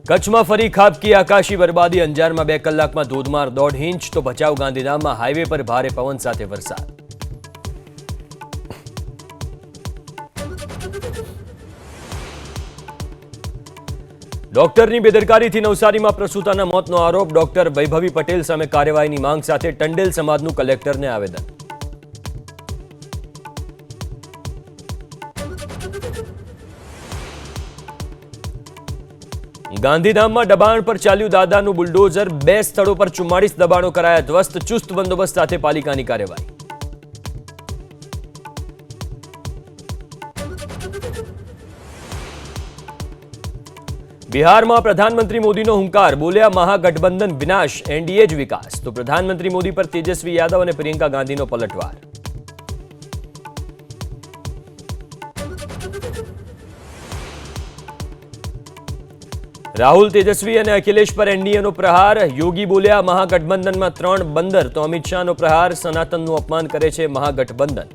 કચ્છમાં ફરી ખાબકી આકાશી બરબાદી। અંજારમાં 2 કલાકમાં ધોધમાર 1.5 ઇંચ તો ભચાઉ ગાંધીધામમાં હાઈવે પર ભારે પવન સાથે વરસાદ। ડોક્ટરની બેદરકારીથી નવસારીમાં પ્રસૂતાના મોતનો આરોપ। ડોક્ટર વૈભવી પટેલ સામે કાર્યવાહીની માંગ સાથે ટંડેલ સમાજનું કલેક્ટરને આવેદન। ગાંધીધામમાં દબાણ પર ચાલ્યું દાદાનું બુલડોઝર। 2 સ્થળો પર 44 દબાણો કરાયા ધ્વસ્ત। ચુસ્ત બંદોબસ્ત સાથે પાલિકાની કાર્યવાહી। બિહારમાં પ્રધાનમંત્રી મોદીનો હુંકાર। બોલ્યા મહાગઠબંધન વિનાશ, એનડીએ જ વિકાસ। તો પ્રધાનમંત્રી મોદી પર તેજસ્વી યાદવ અને પ્રિયંકા ગાંધીનો પલટવાર। રાહુલ, તેજસ્વી અને અખિલેશ પર એનડીએનો પ્રહાર। યોગી બોલ્યા મહાગઠબંધનમાં 3 બંદર। તો અમિત શાહનો પ્રહાર। સનાતનનું અપમાન કરે છે મહાગઠબંધન।